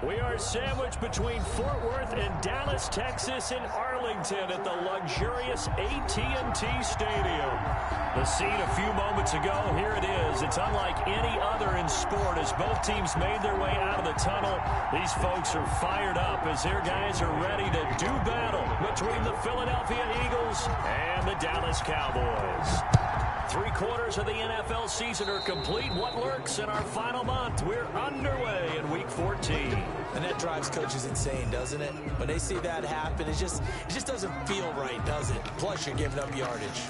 We are sandwiched between Fort Worth and Dallas, Texas in Arlington at the luxurious AT&T Stadium. The scene a few moments ago, here it is. It's unlike any other in sport as both teams made their way out of the tunnel. These folks are fired up as their guys are ready to do battle between the Philadelphia Eagles and the Dallas Cowboys. 3/4 of the NFL season are complete. What lurks in our final month? We're underway in Week 14. And that drives coaches insane, doesn't it? When they see that happen, it just doesn't feel right, does it? Plus, you're giving up yardage.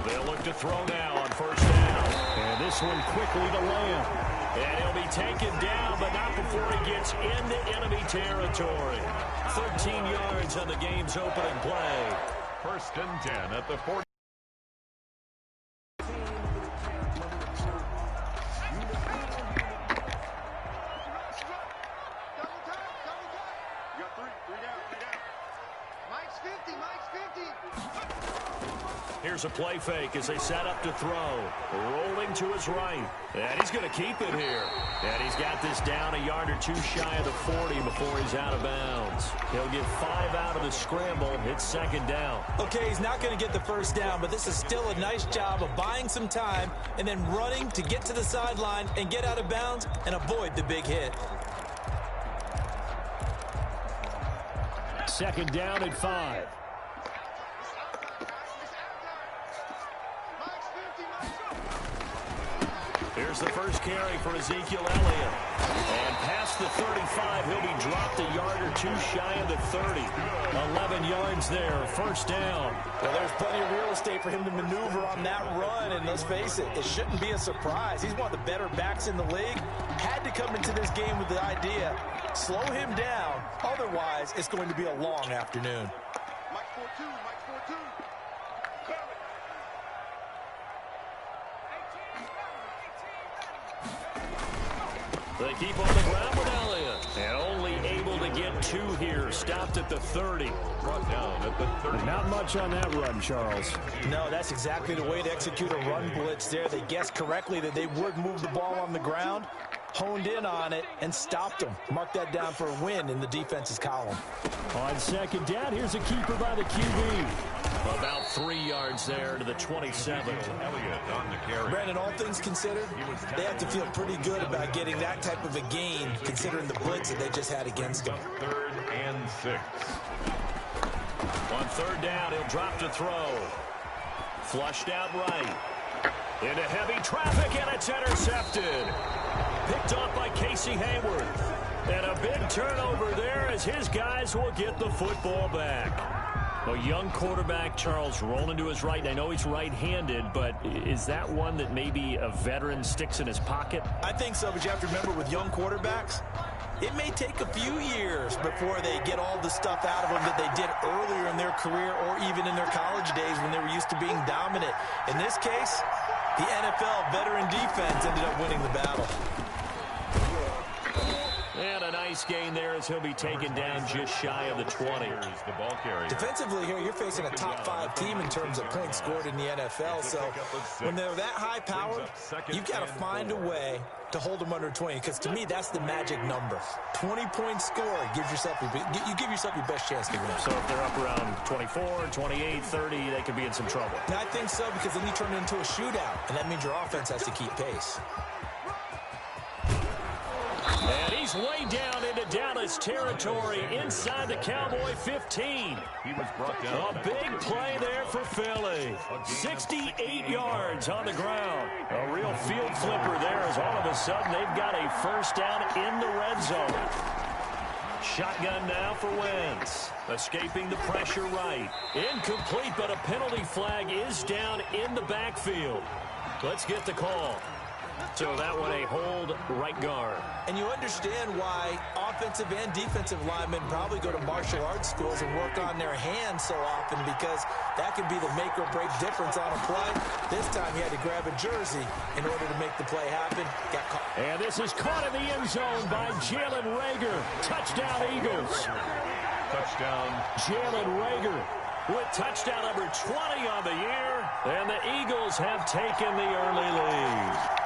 They'll look to throw now on first down. And this one quickly to Lamb. And he'll be taken down, but not before he gets into enemy territory. 13 yards on the game's opening play. 1st and 10 at the 40. Here's a play fake as they set up to throw. Rolling to his right. And he's going to keep it here. And he's got this down a yard or two shy of the 40 before he's out of bounds. He'll get 5 out of the scramble. It's 2nd down. Okay, he's not going to get the first down, but this is still a nice job of buying some time and then running to get to the sideline and get out of bounds and avoid the big hit. 2nd down at 5. Here's the first carry for Ezekiel Elliott. And past the 35, he'll be dropped a yard or two shy of the 30. 11 yards there, 1st down. Well, there's plenty of real estate for him to maneuver on that run, and let's face it, it shouldn't be a surprise. He's one of the better backs in the league. Had to come into this game with the idea, slow him down, otherwise it's going to be a long afternoon. Mike 4-2, Mike 4-2. They keep on the ground with Elliott. And only able to get 2 here. Stopped at the 30. Brought down at the 30. Not much on that run, Charles. No, that's exactly the way to execute a run blitz there. They guessed correctly that they would move the ball on the ground, honed in on it, and stopped them. Mark that down for a win in the defense's column. On 2nd down, here's a keeper by the QB. About 3 yards there to the 27. Elliott on the carry. Brandon, all things considered, they have to feel pretty good about getting that type of a gain, considering the blitz that they just had against them. 3rd and 6. On 3rd down, he'll drop to throw. Flushed out right. Into heavy traffic, and it's intercepted. Picked off by Casey Hayward. And a big turnover there as his guys will get the football back. A young quarterback, Charles, rolling to his right. And I know he's right-handed, but is that one that maybe a veteran sticks in his pocket? I think so, but you have to remember with young quarterbacks, It may take a few years before they get all the stuff out of them that they did earlier in their career or even in their college days when they were used to being dominant. In this case, the NFL veteran defense ended up winning the battle. And a nice gain there as he'll be taken down just shy of the 20. The ball carrier. Defensively here, you're facing a top-5 team in terms of points scored in the NFL. So when they're that high-powered, you've got to find a way to hold them under 20. Because to me, that's the magic number. 20-point score gives yourself you give yourself your best chance to win. So if they're up around 24, 28, 30, they could be in some trouble. And I think so, because then you turn it into a shootout, and that means your offense has to keep pace. And he's way down into Dallas territory inside the Cowboy 15. He was brought down. A big play there for Philly. 68 yards on the ground. A real field flipper there as all of a sudden they've got a first down in the red zone. Shotgun now for Wentz. Escaping the pressure right. Incomplete, but a penalty flag is down in the backfield. Let's get the call. So that one a hold right guard. And you understand why offensive and defensive linemen probably go to martial arts schools and work on their hands so often, because that can be the make or break difference on a play. This time he had to grab a jersey in order to make the play happen. Got caught. And this is caught in the end zone by Jalen Reagor. Touchdown Eagles. Touchdown. Jalen Reagor with touchdown number 20 on the year. And the Eagles have taken the early lead.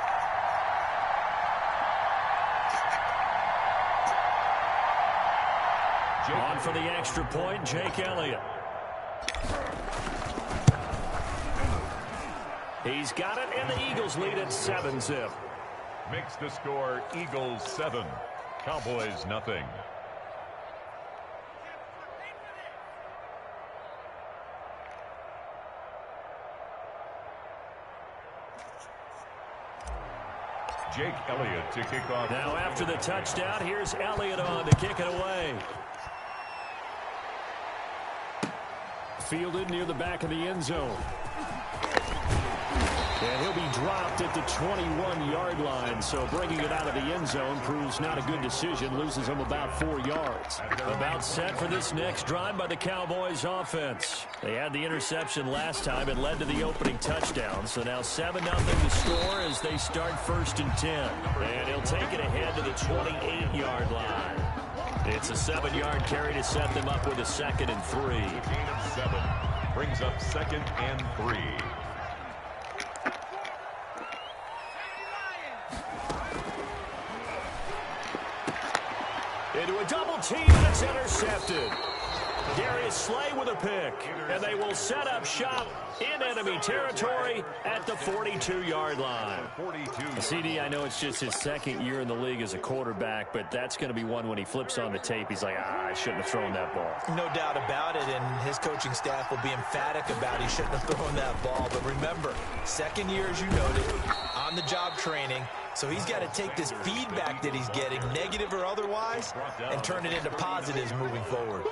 On for the extra point, Jake Elliott. He's got it, and the Eagles lead at 7-zip. Makes the score Eagles 7, Cowboys nothing. Jake Elliott to kick off. Now after the touchdown, here's Elliott on to kick it away. Fielded near the back of the end zone. And he'll be dropped at the 21-yard line, so bringing it out of the end zone proves not a good decision. Loses him about 4 yards. About set for this next drive by the Cowboys offense. They had the interception last time. It led to the opening touchdown, so now 7-0 to score as they start 1st and 10. And he'll take it ahead to the 28-yard line. It's a 7-yard carry to set them up with a 2nd and 3. Gain of 7 brings up 2nd and 3. Into a double team, and it's intercepted. Darius Slay with a pick, and they will set up shop in enemy territory at the 42-yard line. CD, I know it's just his 2nd year in the league as a quarterback, but that's going to be one when he flips on the tape. He's like, I shouldn't have thrown that ball. No doubt about it, and his coaching staff will be emphatic about he shouldn't have thrown that ball. But remember, 2nd year, as you noted, on-the-job training. So he's got to take this feedback that he's getting, negative or otherwise, and turn it into positives moving forward.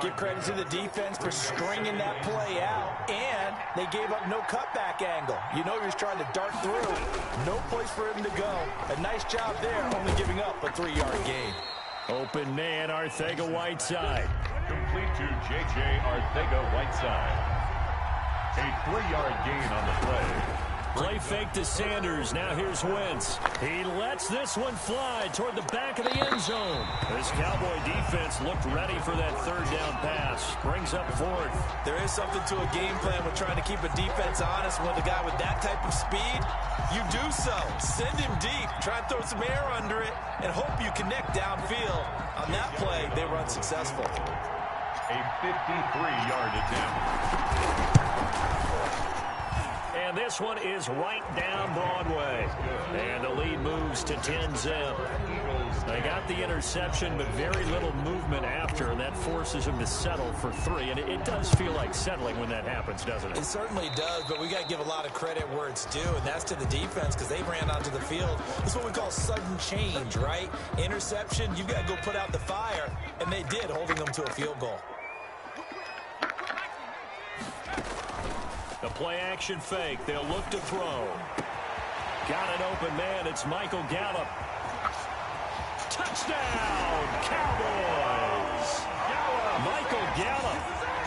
Give credit to the defense for stringing that play out, and they gave up no cutback angle. You know he was trying to dart through. No place for him to go. A nice job there, only giving up a 3-yard gain. Open man, Arcega-Whiteside. Complete to J.J. Arcega-Whiteside. A 3-yard gain on the play. Play fake to Sanders. Now here's Wentz. He lets this one fly toward the back of the end zone. This Cowboy defense looked ready for that 3rd down pass. Brings up 4th. There is something to a game plan with trying to keep a defense honest. With a guy with that type of speed, you do so. Send him deep. Try and throw some air under it and hope you connect downfield. On that play, they were unsuccessful. A 53-yard attempt. And this one is right down Broadway. And the lead moves to 10-zip. They got the interception, but very little movement after, and that forces them to settle for 3. And it does feel like settling when that happens, doesn't it? It certainly does, but we got to give a lot of credit where it's due, and that's to the defense, because they ran onto the field. That's what we call sudden change, right? Interception, you've got to go put out the fire, and they did, holding them to a field goal. The play-action fake. They'll look to throw. Got an open man. It's Michael Gallup. Touchdown, Cowboys! Michael Gallup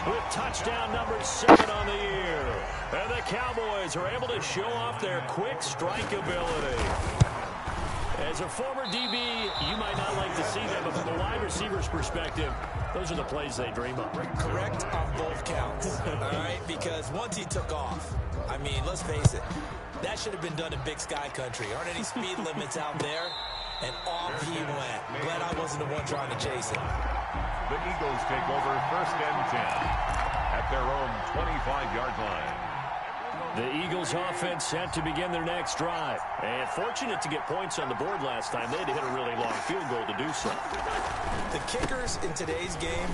with touchdown number 7 on the year. And the Cowboys are able to show off their quick strike ability. As a former DB, you might not like to see that, but from a wide receiver's perspective, those are the plays they dream of. Correct on both counts, all right? Because once he took off, I mean, let's face it, that should have been done in Big Sky Country. Aren't any speed limits out there? And off he went. Glad I wasn't the one trying to chase him. The Eagles take over 1st and 10 at their own 25-yard line. The Eagles offense set to begin their next drive. And fortunate to get points on the board last time. They had to hit a really long field goal to do so. The kickers in today's game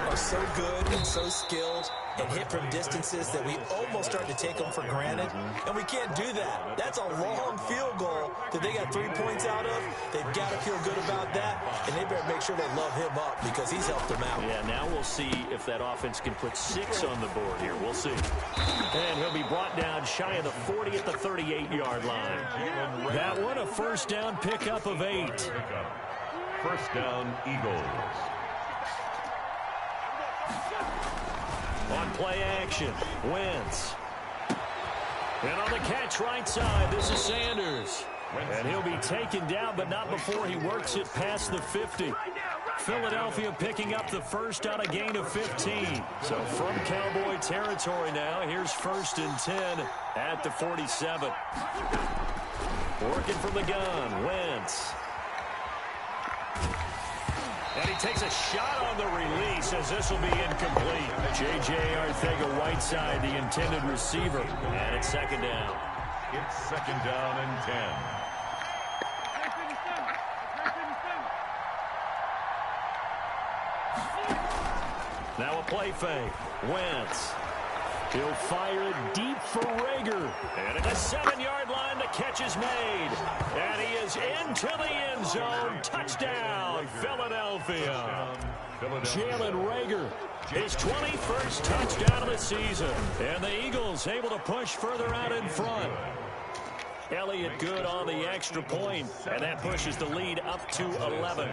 are so good and so skilled and hit from distances that we almost start to take them for granted. And we can't do that. That's a long field goal that they got 3 points out of. They've got to feel good about that. And they better make sure they love him up because he's helped them out. Yeah, now we'll see if that offense can put 6 on the board here. We'll see. And he'll be brought down shy of the 40 at the 38-yard line. That one a first down pickup of 8. First down, Eagles. On play action, Wentz. And on the catch right side, this is Sanders. And he'll be taken down, but not before he works it past the 50. Philadelphia picking up the first on a gain of 15. So from Cowboy territory now, here's 1st and 10 at the 47. Working from the gun, Wentz. And he takes a shot on the release as this will be incomplete. J.J. Arcega-Whiteside, the intended receiver. And it's 2nd down. It's 2nd down and 10. Now a play fake. Wentz. He'll fire it deep for Rager. And at the 7-yard line, the catch is made. And he is into the end zone. Touchdown, Philadelphia. Jalen Rager, his 21st touchdown of the season. And the Eagles able to push further out in front. Elliott good on the extra point, and that pushes the lead up to 11.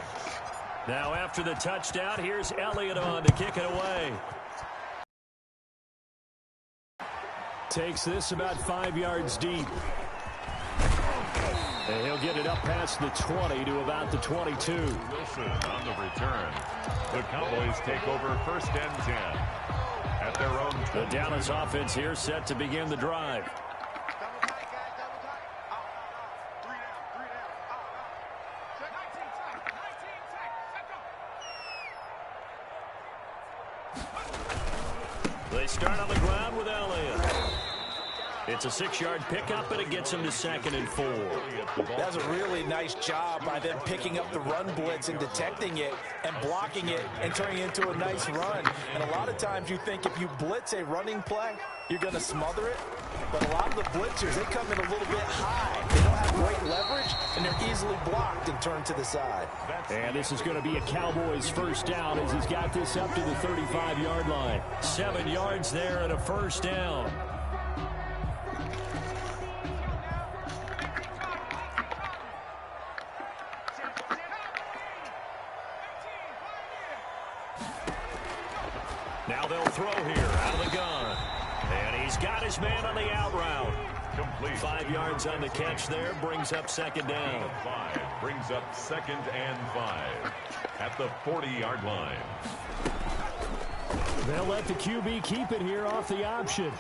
Now after the touchdown, here's Elliott on to kick it away. Takes this about 5 yards deep. And he'll get it up past the 20 to about the 22. Wilson on the return. The Cowboys take over 1st and 10 at their own 20. The Dallas offense here set to begin the drive. They start on the ground with Elliott. It's a 6-yard pickup, and it gets him to 2nd and 4. That's a really nice job by them picking up the run blitz and detecting it and blocking it and turning it into a nice run. And a lot of times you think if you blitz a running play, you're going to smother it. But a lot of the blitzers, they come in a little bit high. They don't have great leverage, and they're easily blocked and turned to the side. And this is going to be a Cowboys first down as he's got this up to the 35-yard line. 7 yards there and a first down. Now they'll throw here out of the gun. And he's got his man on the out route. Complete. 5 yards on the catch there, brings up 2nd down. 5 brings up 2nd and 5 at the 40-yard line. They'll let the QB keep it here off the option.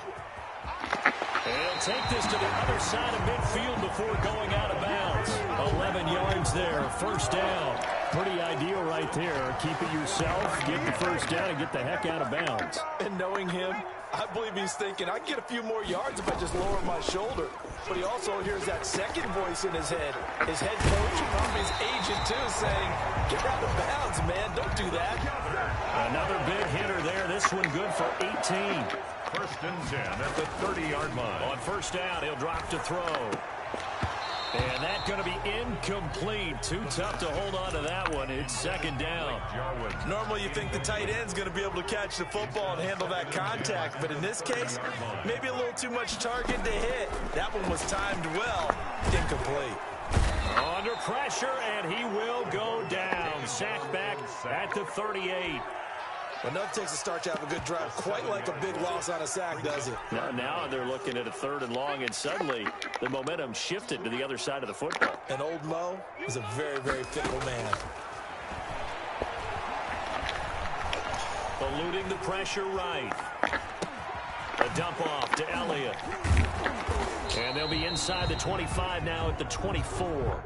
And he'll take this to the other side of midfield before going out of bounds. 11 yards there, first down. Pretty ideal right there. Keep it yourself, get the first down, and get the heck out of bounds. And knowing him, I believe he's thinking, I can get a few more yards if I just lower my shoulder. But he also hears that second voice in his head. His head coach and probably his agent, too, saying, get out of bounds, man. Don't do that. Another big hitter there. This one good for 18. 1st and 10 at the 30-yard line. On first down, he'll drop to throw. And that's going to be incomplete. Too tough to hold on to that one. It's 2nd down. Normally you think the tight end's going to be able to catch the football and handle that contact. But in this case, maybe a little too much target to hit. That one was timed well. Incomplete. Under pressure, and he will go down. Sack back at the 38. Well, enough takes a start to have a good drive. Quite like a big loss on a sack, does it? Now they're looking at a 3rd and long, and suddenly the momentum shifted to the other side of the football. And old Mo is a very, very fickle man. Eluding the pressure right. A dump off to Elliott. And they'll be inside the 25 now at the 24.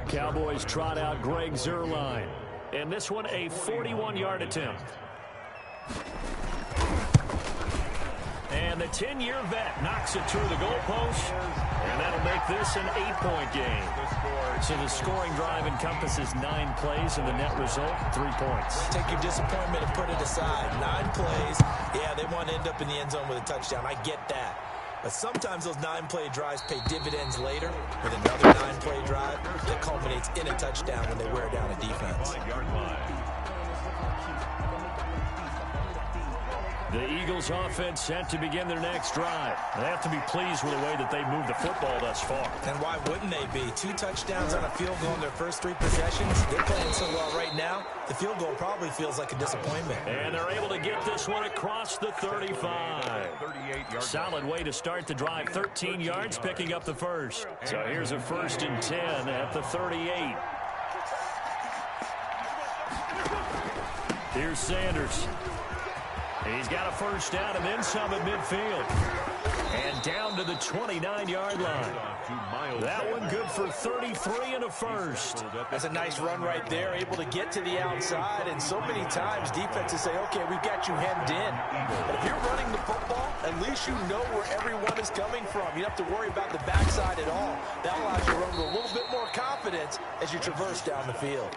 Cowboys trot out Greg Zuerlein. And this one a 41-yard attempt. And the 10-year vet knocks it through the goalpost. And that'll make this an 8-point game. So the scoring drive encompasses 9 plays, and the net result, 3 points. Take your disappointment and put it aside. 9 plays. Yeah, they want to end up in the end zone with a touchdown. I get that. But sometimes those 9-play drives pay dividends later with another 9-play drive that culminates in a touchdown when they wear down a defense. The Eagles offense set to begin their next drive. They have to be pleased with the way that they moved the football thus far. And why wouldn't they be? 2 touchdowns on a field goal in their first 3 possessions. They're playing so well right now, the field goal probably feels like a disappointment. And they're able to get this one across the 35. Solid way to start the drive. 13 yards, picking up the first. So here's a 1st and 10 at the 38. Here's Sanders. He's got a first down and then some at midfield. And down to the 29-yard line. That one good for 33 and a first. That's a nice run right there, able to get to the outside. And so many times defenses say, okay, we've got you hemmed in. But if you're running the football, at least you know where everyone is coming from. You don't have to worry about the backside at all. That allows you to run with a little bit more confidence as you traverse down the field.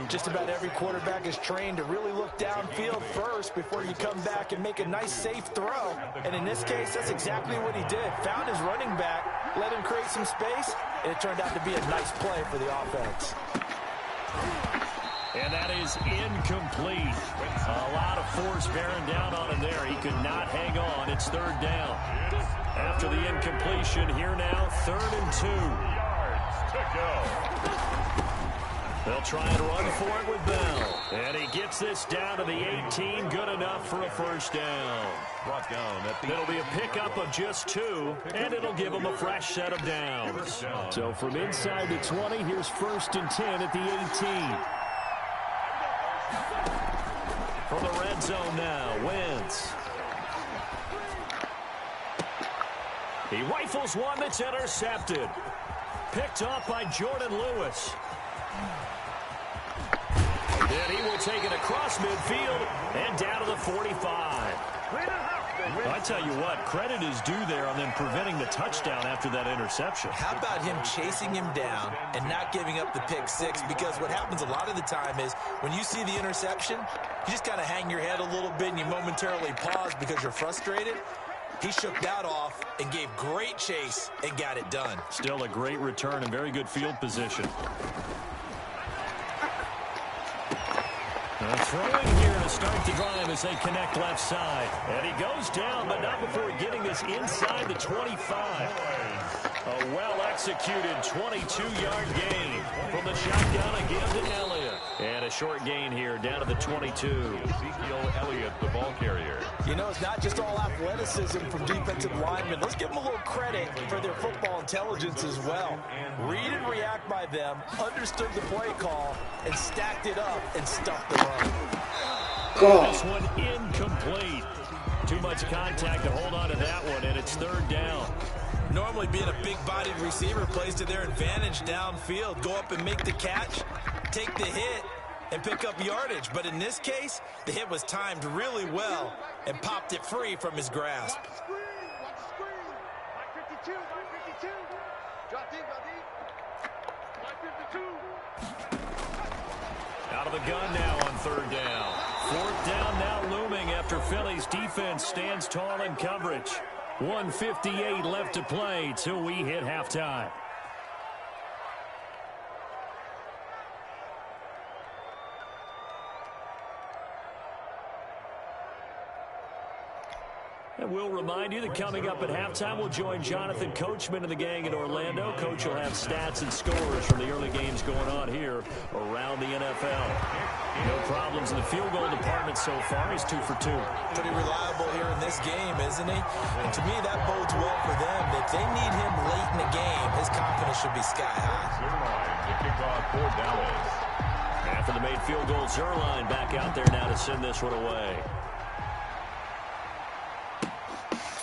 Just about every quarterback is trained to really look downfield first before you come back and make a nice, safe throw. And in this case, that's exactly what he did. Found his running back, let him create some space, and it turned out to be a nice play for the offense. And that is incomplete. A lot of force bearing down on him there. He could not hang on. It's 3rd down. After the incompletion, here now, 3rd and 2. Yards to go. They'll try and run for it with Bell. And he gets this down to the 18. Good enough for a first down. Brought down at the... It'll be a pickup of just 2, and it'll give them a fresh set of downs. So from inside the 20, here's 1st and 10 at the 18. From the red zone now, Wentz. He rifles one that's intercepted. Picked off by Jordan Lewis. And he will take it across midfield and down to the 45. I tell you what, credit is due there on them preventing the touchdown after that interception. How about him chasing him down and not giving up the pick six? Because what happens a lot of the time is when you see the interception, you just kind of hang your head a little bit and you momentarily pause because you're frustrated. He shook that off and gave great chase and got it done. Still a great return and very good field position. Throwing here to start the drive as they connect left side. And he goes down, but not before getting this inside the 25. A well-executed 22-yard gain from the shotgun again to Elliott. And a short gain here down to the 22. Ezekiel Elliott, the ball carrier. You know, it's not just all athleticism from defensive linemen. Let's give them a little credit for their football intelligence as well. Read and react by them, understood the play call, and stacked it up and stuffed the run. This one incomplete. Too much contact to hold on to that one, and it's third down. Normally being a big-bodied receiver plays to their advantage downfield. Go up and make the catch, take the hit, and pick up yardage. But in this case, the hit was timed really well and popped it free from his grasp. Out of the gun now on third down. Fourth down now looming after Philly's defense stands tall in coverage. 1:58 left to play till we hit halftime. And we'll remind you that coming up at halftime, we'll join Jonathan Coachman and the gang in Orlando. Coach will have stats and scores from the early games going on here around the NFL. No problems in the field goal department so far. He's 2 for 2. Pretty reliable here in this game, isn't he? And to me, that bodes well for them. If they need him late in the game, his confidence should be sky high. Zerline, the kickoff for Dallas. After the made field goal, Zerline back out there now to send this one away.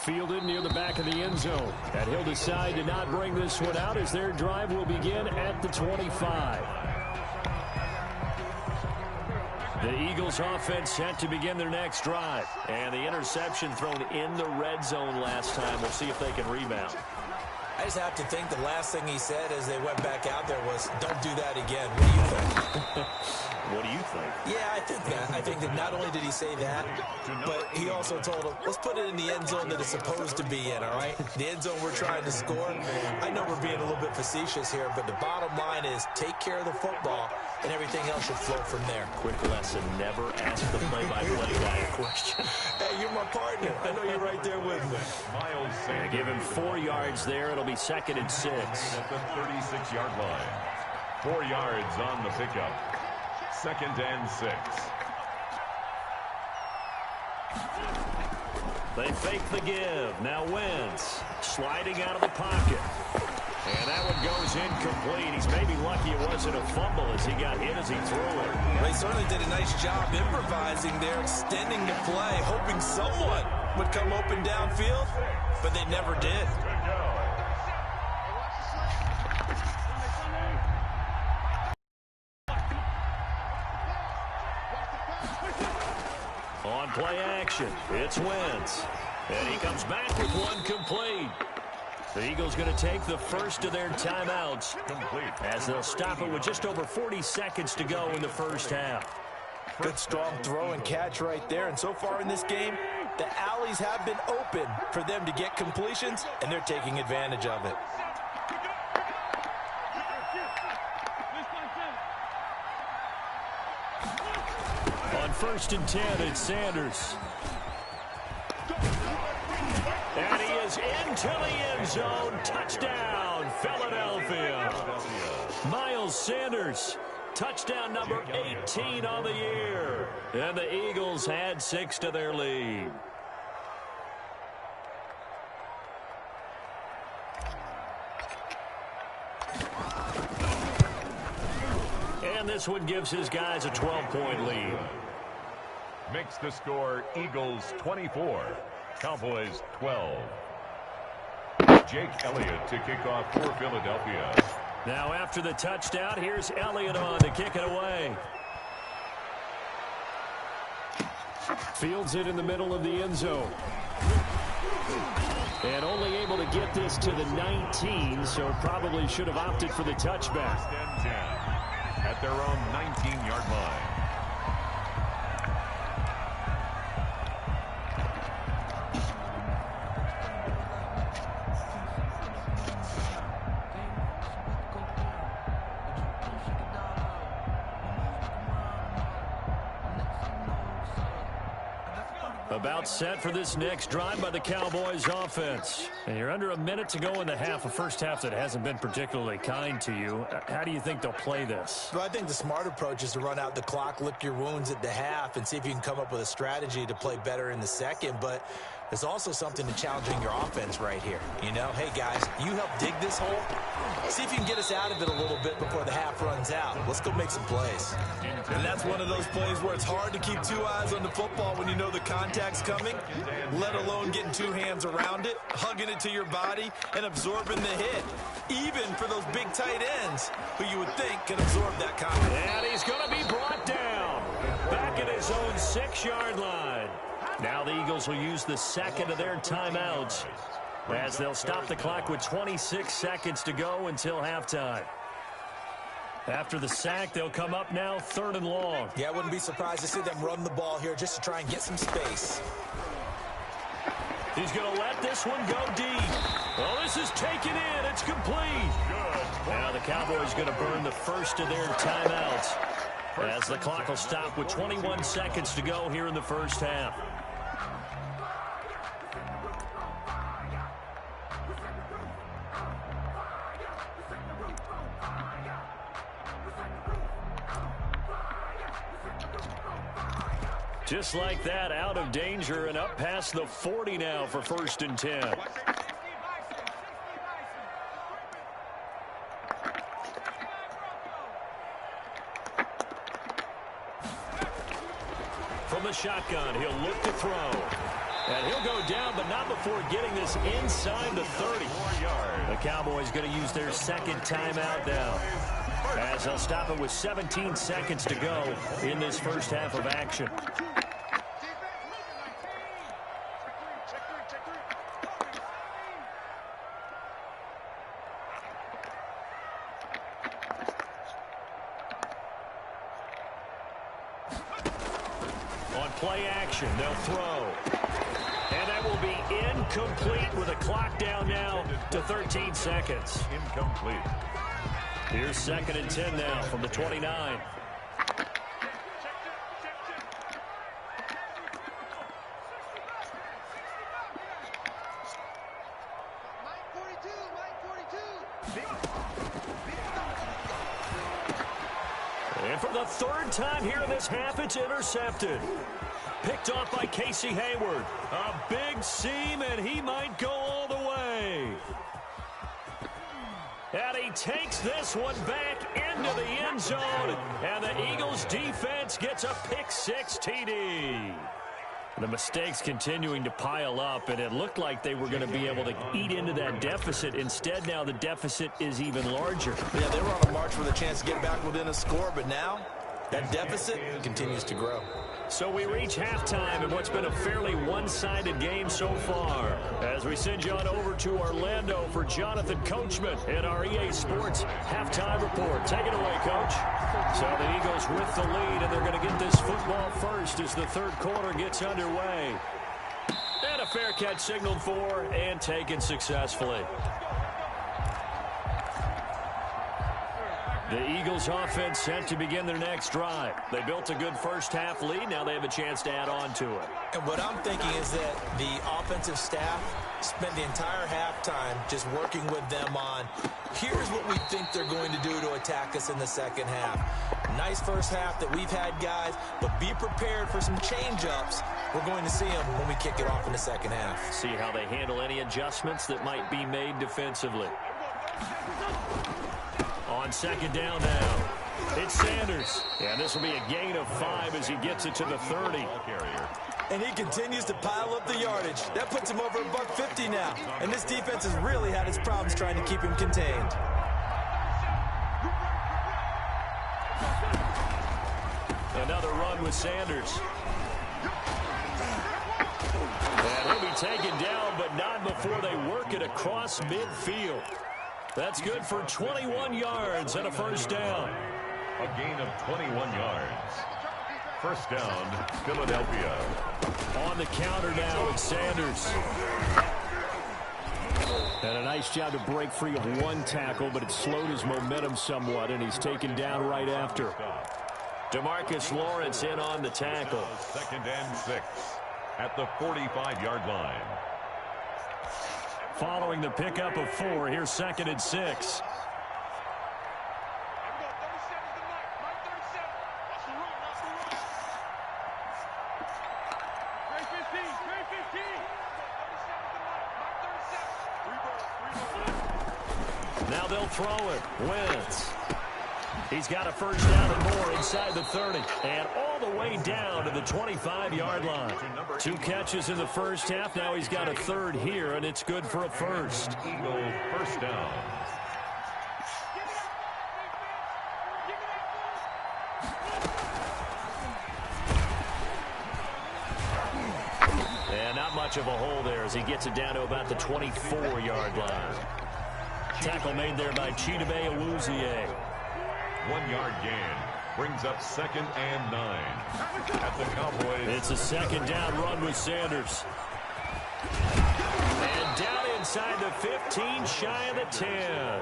Fielded near the back of the end zone. And he'll decide to not bring this one out as their drive will begin at the 25. The Eagles offense set to begin their next drive. And the interception thrown in the red zone last time. We'll see if they can rebound. I just have to think the last thing he said as they went back out there was, don't do that again. What do you think? What do you think? Yeah, I think that. I think that not only did he say that, but he also told him, let's put it in the end zone that it's supposed to be in, all right? The end zone we're trying to score. I know we're being a little bit facetious here, but the bottom line is take care of the football, and everything else should flow from there. Quick lesson, never ask the play-by-play guy a question. Hey, you're my partner. I know you're right there with me. Miles Sanders. Give him 4 yards there. It'll be 2nd and 6. At the 36-yard line. 4 yards on the pickup. 2nd and 6. They fake the give. Now Wentz sliding out of the pocket. And that one goes incomplete. He's maybe lucky it wasn't a fumble as he got hit as he threw it. They certainly did a nice job improvising there, extending the play, hoping someone would come open downfield, but they never did. On play action, it's Wentz. And he comes back with one complete. The Eagles going to take the first of their timeouts as they'll stop it with just over 40 seconds to go in the first half. Good strong throw and catch right there. And so far in this game, the alleys have been open for them to get completions, and they're taking advantage of it. On 1st and 10, it's Sanders. And he is into the end zone. Touchdown, Philadelphia. Miles Sanders, touchdown number 18 on the year. And the Eagles add 6 to their lead. And this one gives his guys a 12-point lead. Makes the score Eagles 24. Cowboys 12. Jake Elliott to kick off for Philadelphia. Now after the touchdown, here's Elliott on to kick it away. Fields it in the middle of the end zone. And only able to get this to the 19, so probably should have opted for the touchback. First and 10 at their own 19-yard line. About set for this next drive by the Cowboys offense. And you're under a minute to go in the half, a first half that hasn't been particularly kind to you. How do you think they'll play this? Well, I think the smart approach is to run out the clock, lick your wounds at the half, and see if you can come up with a strategy to play better in the second. But there's also something to challenging your offense right here. You know, hey, guys, you help dig this hole. See if you can get us out of it a little bit before the half runs out. Let's go make some plays. And that's one of those plays where it's hard to keep two eyes on the football when you know the contact's coming, let alone getting two hands around it, hugging it to your body, and absorbing the hit. Even for those big tight ends who you would think can absorb that contact. And he's going to be brought down back at his own 6-yard line. Now the Eagles will use the second of their timeouts as they'll stop the clock with 26 seconds to go until halftime. After the sack, they'll come up now 3rd and long. Yeah, I wouldn't be surprised to see them run the ball here just to try and get some space. He's going to let this one go deep. Well, this is taken in. It's complete. Now the Cowboys going to burn the first of their timeouts as the clock will stop with 21 seconds to go here in the first half. Just like that, out of danger and up past the 40 now for 1st and 10. From the shotgun, he'll look to throw. And he'll go down, but not before getting this inside the 30. The Cowboys going to use their second timeout now, as they'll stop it with 17 seconds to go in this first half of action. On play action, they'll throw. And that will be incomplete with a clock down now to 13 seconds. Incomplete. Here's 2nd and 10 now from the 29. And for the 3rd time here in this half, it's intercepted. Picked off by Casey Hayward. A big seam, and he might go all the way. And he takes this one back into the end zone. And the Eagles defense gets a pick-6 TD. The mistakes continuing to pile up, and it looked like they were going to be able to eat into that deficit. Instead, now the deficit is even larger. Yeah, they were on a march with a chance to get back within a score, but now that deficit continues to grow. So we reach halftime in what's been a fairly one-sided game so far. As we send you on over to Orlando for Jonathan Coachman in our EA Sports halftime report. Take it away, Coach. So the Eagles with the lead, and they're going to get this football first as the 3rd quarter gets underway. And a fair catch signaled for and taken successfully. The Eagles offense set to begin their next drive. They built a good first half lead. Now they have a chance to add on to it. And what I'm thinking is that the offensive staff spent the entire halftime just working with them on, here's what we think they're going to do to attack us in the second half. Nice first half that we've had, guys, but be prepared for some change-ups. We're going to see them when we kick it off in the second half. See how they handle any adjustments that might be made defensively. On 2nd down now, it's Sanders. And this will be a gain of 5 as he gets it to the 30. And he continues to pile up the yardage. That puts him over $150 now. And this defense has really had its problems trying to keep him contained. Another run with Sanders. taken down, but not before they work it across midfield. That's good for 21 yards and a first down. A gain of 21 yards. First down, Philadelphia. On the counter now, it's Sanders. And a nice job to break free of one tackle, but it slowed his momentum somewhat, and he's taken down right after. DeMarcus Lawrence in on the tackle. 2nd and 6 at the 45-yard line. Following the pickup of 4, here's 2nd and 6. Now they'll throw it. Wentz. He's got a first down and more inside the 30. And all the way down to the 25-yard line. 2 catches in the first half. Now he's got a third here, and it's good for a first. Eagle first down. And not much of a hole there as he gets it down to about the 24-yard line. Tackle made there by Chidobe Awuzie. 1 yard gain. Brings up 2nd and 9. At the Cowboys. It's a second down run with Sanders. And down inside the 15, shy of the 10.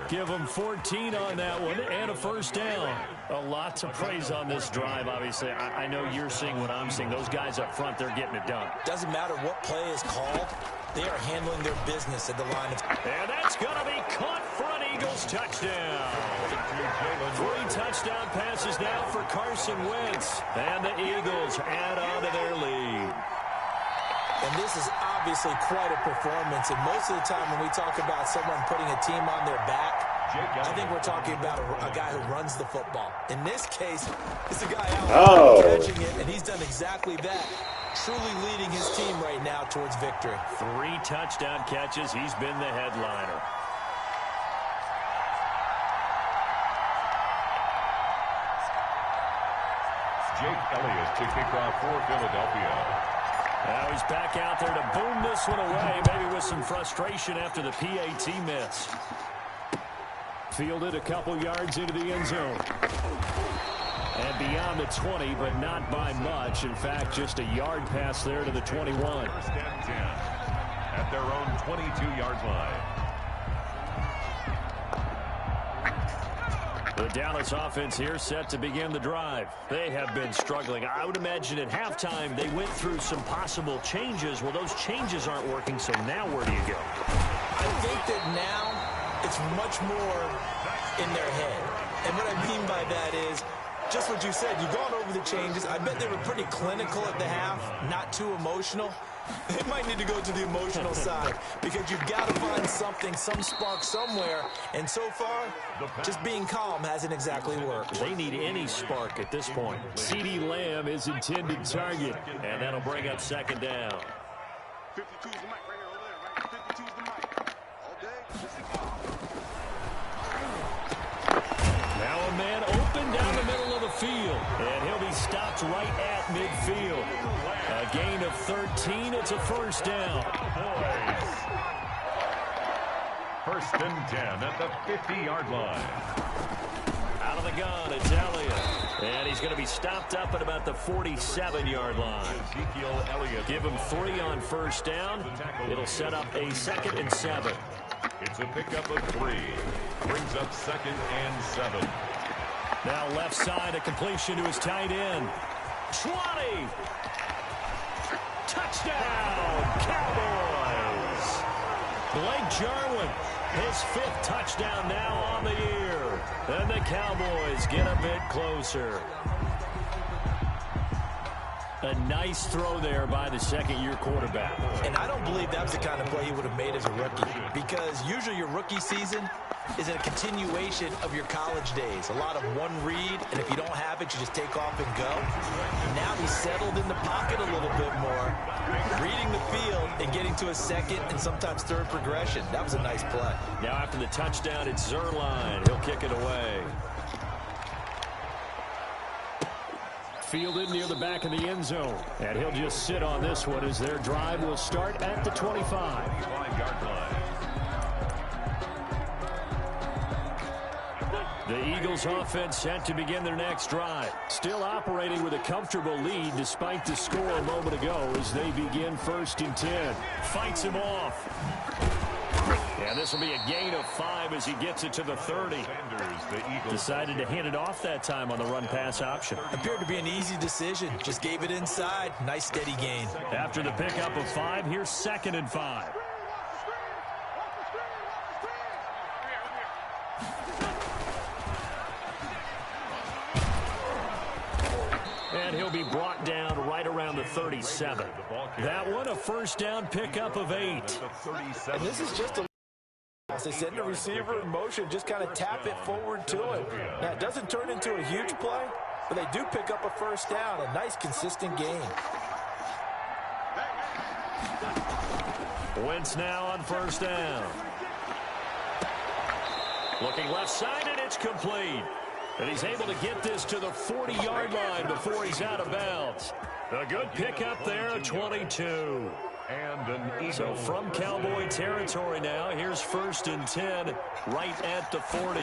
Give him 14 on that one and a first down. A lot to praise on this drive, obviously. I know you're seeing what I'm seeing. Those guys up front, they're getting it done. Doesn't matter what play is called. They are handling their business at the line of... And that's going to be caught for an Eagles touchdown. 3 touchdown passes now for Carson Wentz. And the Eagles add on to their lead. And this is obviously quite a performance. And most of the time when we talk about someone putting a team on their back, I think we're talking about a guy who runs the football. In this case, it's a guy out catching it, and he's done exactly that. Truly leading his team right now towards victory. 3 touchdown catches. He's been the headliner. Jake Elliott to kick off for Philadelphia. Now he's back out there to boom this one away, maybe with some frustration after the PAT miss. Fielded a couple yards into the end zone. And beyond the 20, but not by much. In fact, just a yard pass there to the 21. First and 10 at their own 22-yard line. The Dallas offense here set to begin the drive. They have been struggling. I would imagine at halftime they went through some possible changes. Well, those changes aren't working, so now where do you go? I think that now it's much more in their head. And what I mean by that is just what you said. You've gone over the changes. I bet they were pretty clinical at the half, not too emotional. They might need to go to the emotional side because you've got to find something, some spark somewhere. And so far, just being calm hasn't exactly worked. They need any spark at this point. CeeDee Lamb is intended target, and that'll bring up 2nd down. 52's the mic right here, over there, right? 52's the mic. All day. Now a man open down the middle of the field, and he'll be stopped right at midfield. A gain of 13. It's a first down. First and 10 at the 50-yard line. Out of the gun, it's Elliott. And he's going to be stopped up at about the 47-yard line. Ezekiel Elliott. Give him 3 on first down. It'll set up a 2nd and 7. It's a pickup of 3. Brings up 2nd and 7. Now left side, a completion to his tight end. 20. Touchdown, Cowboys. Blake Jarwin, his 5th touchdown now on the year. And the Cowboys get a bit closer. A nice throw there by the second-year quarterback. And I don't believe that was the kind of play he would have made as a rookie, because usually your rookie season is a continuation of your college days. A lot of one read, and if you don't have it, you just take off and go. Now he's settled in the pocket a little bit more, reading the field and getting to a 2nd and sometimes 3rd progression. That was a nice play. Now after the touchdown, it's Zerline. He'll kick it away. Fielded near the back of the end zone. And he'll just sit on this one as their drive will start at the 25. 25-yard line. The Eagles offense set to begin their next drive. Still operating with a comfortable lead despite the score a moment ago as they begin 1st and 10. Fights him off. And this will be a gain of 5 as he gets it to the 30. Decided to hand it off that time on the run-pass option. Appeared to be an easy decision. Just gave it inside. Nice steady gain. After the pickup of 5, here's 2nd and 5. And he'll be brought down right around the 37. That one a 1st down pickup of 8. And this is just a they send the receiver in motion, just kind of tap it forward to him. Now, it doesn't turn into a huge play, but they do pick up a 1st down. A nice, consistent gain. Wentz now on 1st down. Looking left side, and it's complete. And he's able to get this to the 40-yard line before he's out of bounds. A good pickup there, 22. So from Cowboy territory now, here's 1st and 10 right at the 40.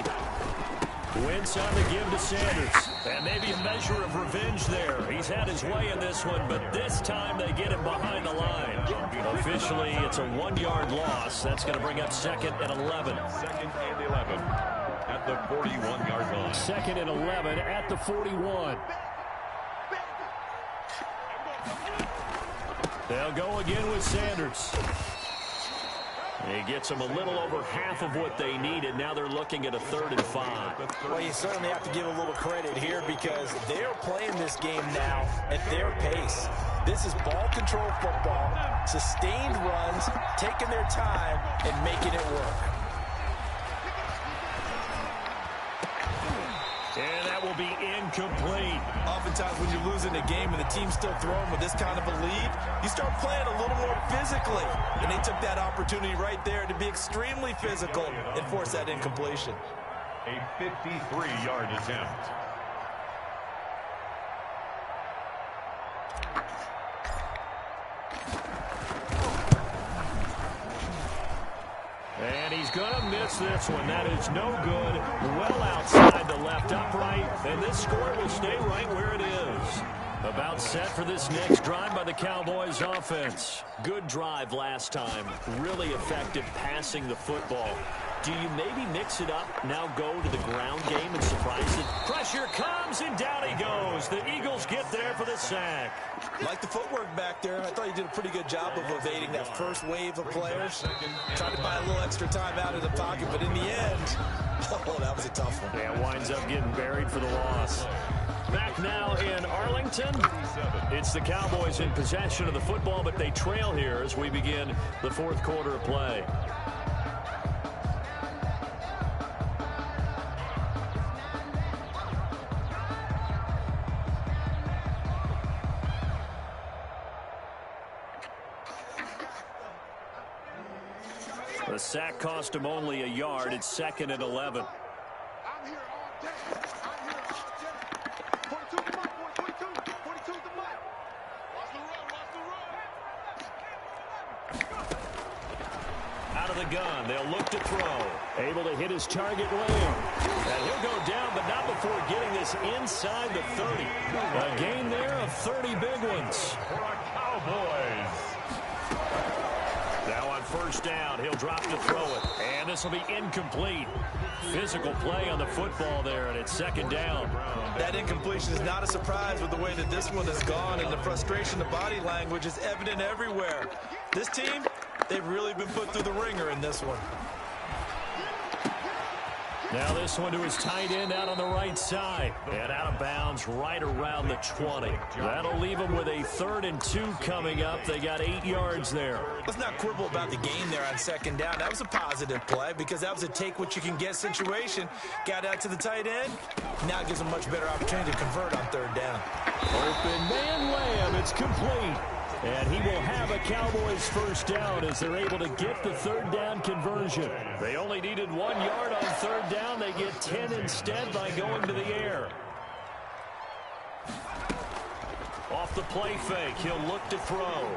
Wentz on the give to Sanders. And maybe a measure of revenge there. He's had his way in this one, but this time they get him behind the line. Officially, it's a 1-yard loss. That's going to bring up 2nd and 11. 2nd and 11 at the 41-yard line. 2nd and 11 at the 41. They'll go again with Sanders. He gets them a little over half of what they needed. Now they're looking at a 3rd and 5. Well, you certainly have to give a little credit here because they're playing this game now at their pace. This is ball control football, sustained runs, taking their time, and making it work. And that will be incomplete. Oftentimes when you're losing a game and the team's still throwing with this kind of a lead, you start playing a little more physically. And they took that opportunity right there to be extremely physical and force that incompletion. A 53-yard attempt. And he's going to miss this one. That is no good. Well outside the left upright. And this score will stay right where it is. About set for this next drive by the Cowboys offense. Good drive last time. Really effective passing the football. Do you maybe mix it up, now go to the ground game and surprise it? Pressure comes, and down he goes. The Eagles get there for the sack. Like the footwork back there. I thought he did a pretty good job of evading that first wave of players. Tried to buy a little extra time out of the pocket, but in the end, oh, that was a tough one. Yeah, winds up getting buried for the loss. Back now in Arlington. It's the Cowboys in possession of the football, but they trail here as we begin the 4th quarter of play. The sack cost him only a yard. It's 2nd and 11. I'm here all day. I'm here all day. 42 the mic, 42 the mic. Watch the run, watch the run. Out of the gun. They'll look to throw. Able to hit his target Lamb. And he'll go down, but not before getting this inside the 30. A gain there of 30 big ones. For our Cowboys. Now on 1st down, he'll drop to throw it. And this will be incomplete. Physical play on the football there, and it's 2nd down. That incompletion is not a surprise with the way that this one has gone, and the frustration of body language is evident everywhere. This team, they've really been put through the ringer in this one. Now this one to his tight end out on the right side. And out of bounds right around the 20. That'll leave him with a 3rd and 2 coming up. They got 8 yards there. Let's not quibble about the gain there on 2nd down. That was a positive play because that was a take-what-you-can-get situation. Got out to the tight end. Now it gives him a much better opportunity to convert on 3rd down. Open man Lamb. It's complete. And he will have a Cowboys 1st down as they're able to get the 3rd down conversion. They only needed 1 yard on 3rd down. They get 10 instead by going to the air. off the play fake. He'll look to throw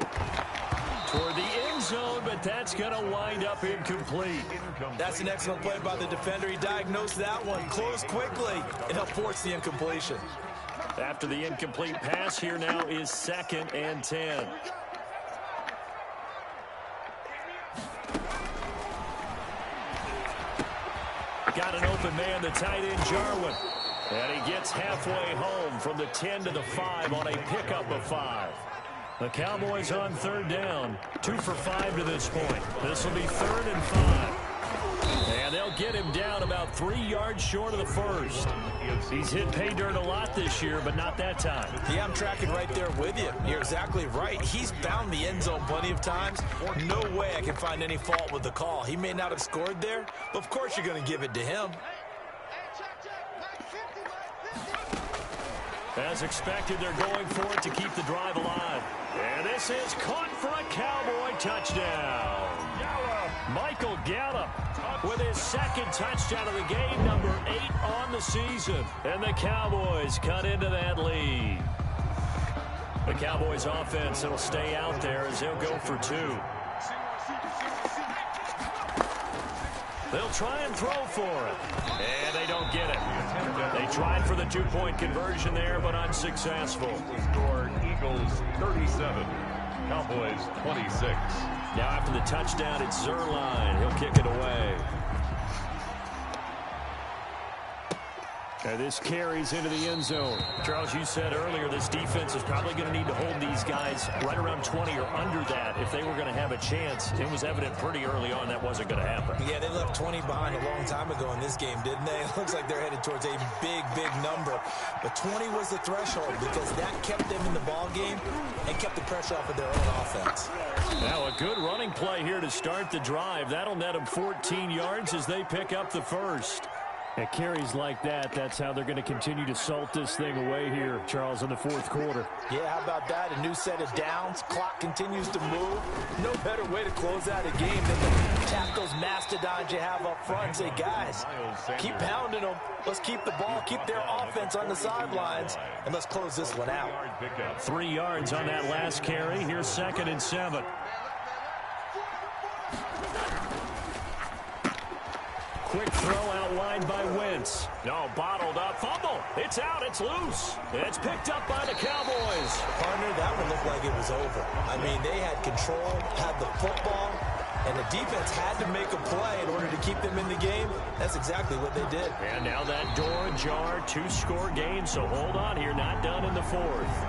toward the end zone, but that's going to wind up incomplete. That's an excellent play by the defender. He diagnosed that one, closed quickly, and helped force the incompletion. After the incomplete pass, here now is 2nd and 10. Got an open man, the tight end, Jarwin. And he gets halfway home from the 10 to the 5 on a pickup of 5. The Cowboys on 3rd down. 2 for 5 to this point. This will be 3rd and 5. And they'll get him down about 3 yards short of the first. He's hit pay dirt a lot this year, but not that time. Yeah, I'm tracking right there with you. You're exactly right. He's found the end zone plenty of times. No way I can find any fault with the call. He may not have scored there, but of course you're going to give it to him. As expected, they're going for it to keep the drive alive. And this is caught for a Cowboy touchdown. Michael Gallup with his 2nd touchdown of the game, number 8 on the season. And the Cowboys cut into that lead. The Cowboys offense will stay out there as they'll go for 2. They'll try and throw for it. And they don't get it. They tried for the 2-point conversion there, but unsuccessful. Score Eagles 37, Cowboys 26. Now after the touchdown, it's Zerline. He'll kick it away. And this carries into the end zone. Charles, you said earlier this defense is probably going to need to hold these guys right around 20 or under that if they were going to have a chance. It was evident pretty early on that wasn't going to happen. Yeah, they left 20 behind a long time ago in this game, didn't they? It looks like they're headed towards a big, big number. But 20 was the threshold because that kept them in the ball game and kept the pressure off of their own offense. Now a good running play here to start the drive. That'll net them 14 yards as they pick up the first. At carries like that, that's how they're going to continue to salt this thing away here, Charles, in the 4th quarter. Yeah, how about that? A new set of downs. Clock continues to move. No better way to close out a game than to tap those mastodons you have up front and say, guys, keep pounding them. Let's keep the ball, keep their offense on the sidelines, and let's close this one out. 3 yards on that last carry. Here's 2nd and 7. Quick throw out wide by Wentz. No, bottled up. Fumble. It's out. It's loose. It's picked up by the Cowboys. Partner, that one looked like it was over. I mean, they had control, had the football, and the defense had to make a play in order to keep them in the game. That's exactly what they did. And now that door ajar, 2-score game, so hold on here. Not done in the 4th.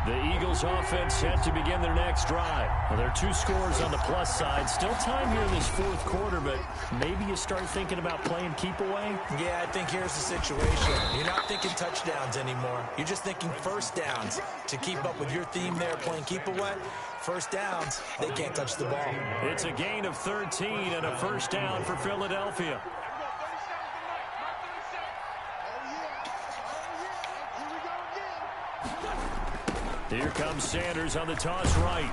The Eagles offense set to begin their next drive. Well, there are 2 scores on the plus side. Still time here in this 4th quarter, but maybe you start thinking about playing keep away? Yeah, I think here's the situation. You're not thinking touchdowns anymore. You're just thinking first downs. To keep up with your theme there, playing keep away, first downs, they can't touch the ball. It's a gain of 13 and a first down for Philadelphia. Here comes Sanders on the toss right.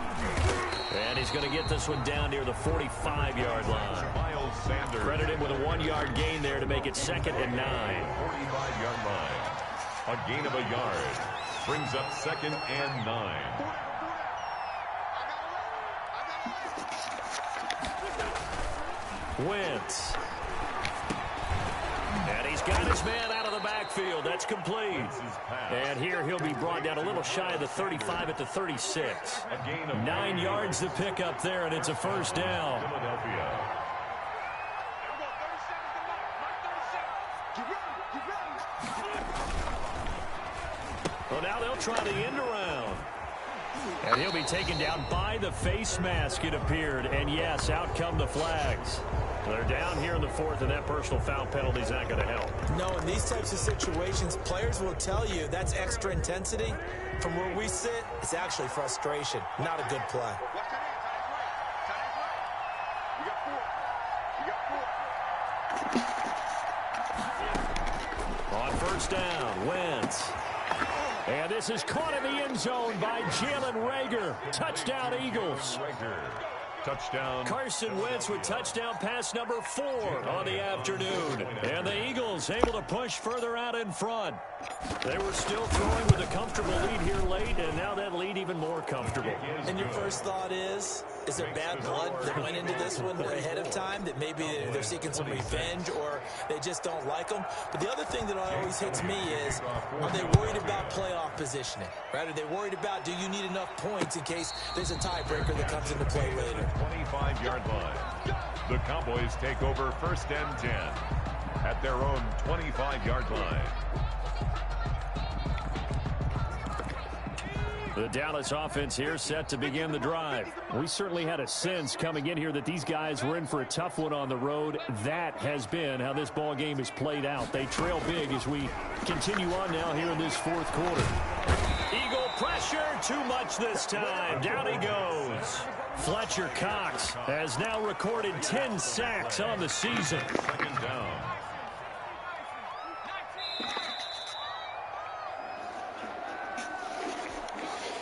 And he's going to get this one down near the 45-yard line. Miles Sanders. Credit him with a 1-yard gain there to make it 2nd and 9. 45-yard line. A gain of a yard. Brings up 2nd and 9. Wentz. And he's got his man out of the backfield. That's complete. And here he'll be brought down a little shy of the 35 at the 36. 9 yards to pick up there, and it's a first down. Philadelphia. Well, now they'll try the end around. And he'll be taken down by the face mask, it appeared. And yes, out come the flags. They're down here in the 4th, and that personal foul penalty is not going to help. No, in these types of situations, players will tell you that's extra intensity. From where we sit, it's actually frustration, not a good play. On first down, Wentz. And this is caught in the end zone by Jalen Reagor. Touchdown, Eagles. Touchdown. Carson Wentz with touchdown pass number 4 on the afternoon. And the Eagles able to push further out in front. They were still throwing with a comfortable lead here late, and now that lead even more comfortable. And your first thought is there bad blood that went into this one ahead of time, that maybe they're seeking some revenge or they just don't like them? But the other thing that always hits me is, are they worried about playoff positioning? Right? Are they worried about, do you need enough points in case there's a tiebreaker that comes into play later? 25-yard line. The Cowboys take over 1st and 10 at their own 25-yard line. The Dallas offense here set to begin the drive. We certainly had a sense coming in here that these guys were in for a tough one on the road. That has been how this ball game has played out. They trail big as we continue on now here in this 4th quarter. Eagle pressure, too much this time. Down he goes. Fletcher Cox has now recorded 10 sacks on the season. 2nd down.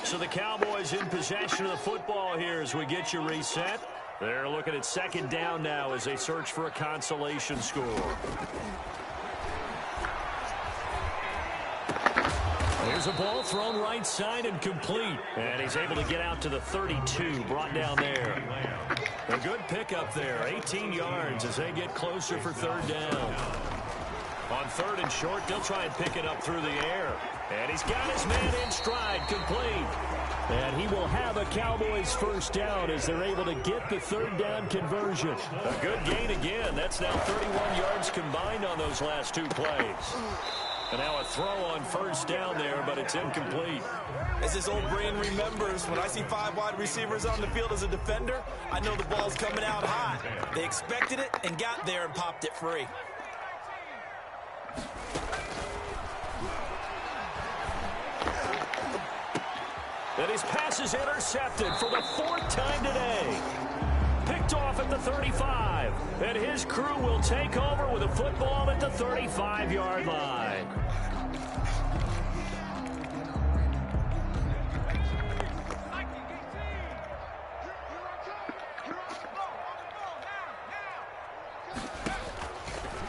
So the Cowboys in possession of the football here as we get you reset. They're looking at 2nd down now as they search for a consolation score. Here's a ball thrown right side and complete. And he's able to get out to the 32, brought down there. A good pickup there, 18 yards as they get closer for 3rd down. On 3rd and short, they'll try and pick it up through the air. And he's got his man in stride, complete. And he will have a Cowboys 1st down as they're able to get the 3rd down conversion. A good gain again. That's now 31 yards combined on those last 2 plays. And now a throw on 1st down there, but it's incomplete. As his old brain remembers, when I see 5 wide receivers on the field as a defender, I know the ball's coming out hot. They expected it and got there and popped it free. And his pass is intercepted for the 4th time today. Picked off at the 35. And his crew will take over with a football at the 35-yard line.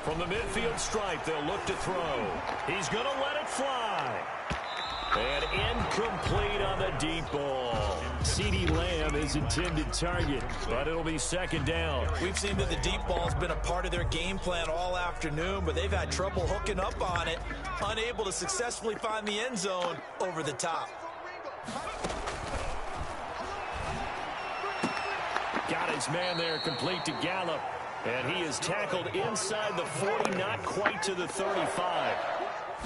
From the midfield stripe, they'll look to throw. He's going to let it fly. And incomplete on the deep ball. CeeDee Lamb is intended target, but it'll be 2nd down. We've seen that the deep ball's been a part of their game plan all afternoon, but they've had trouble hooking up on it, unable to successfully find the end zone over the top. Got his man there, complete to Gallup. And he is tackled inside the 40, not quite to the 35.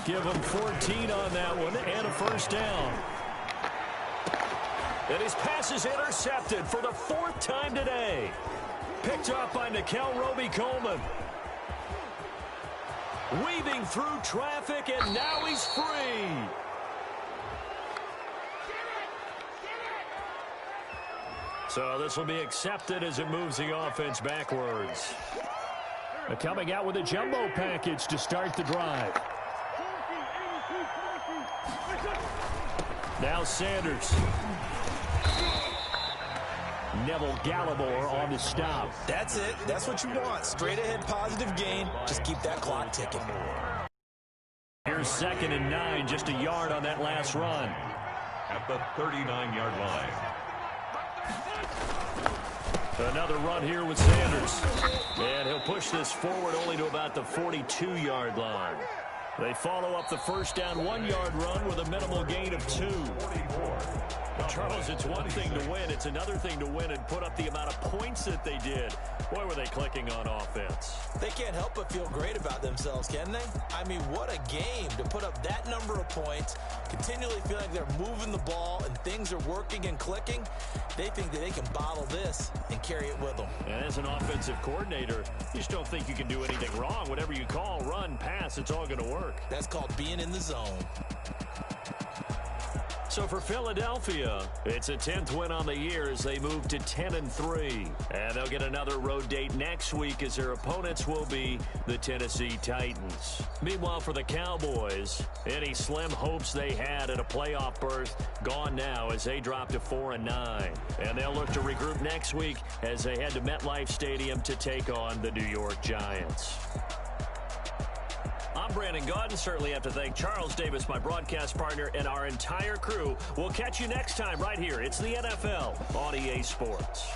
Give him 14 on that one and a 1st down. And his pass is intercepted for the 4th time today. Picked up by Nikel Roby-Coleman. Weaving through traffic, and now he's free. So this will be accepted as it moves the offense backwards. Coming out with a jumbo package to start the drive. Now Sanders. Neville Gallimore on the stop. That's it. That's what you want. Straight ahead positive gain. Just keep that clock ticking. Here's 2nd and 9, just a yard on that last run. At the 39-yard line. Another run here with Sanders. And he'll push this forward only to about the 42-yard line. They follow up the 1st down 1-yard run with a minimal gain of 2. Charles, it's one thing to win. It's another thing to win and put up the amount of points that they did. Boy, were they clicking on offense. They can't help but feel great about themselves, can they? I mean, what a game to put up that number of points, continually feel like they're moving the ball and things are working and clicking. They think that they can bottle this and carry it with them. And as an offensive coordinator, you just don't think you can do anything wrong. Whatever you call, run, pass, it's all going to work. That's called being in the zone. So for Philadelphia, it's a 10th win on the year as they move to 10-3. And they'll get another road date next week as their opponents will be the Tennessee Titans. Meanwhile, for the Cowboys, any slim hopes they had at a playoff berth gone now as they drop to 4-9. And they'll look to regroup next week as they head to MetLife Stadium to take on the New York Giants. I'm Brandon Gaudin. Certainly have to thank Charles Davis, my broadcast partner, and our entire crew. We'll catch you next time right here. It's the NFL on EA Sports.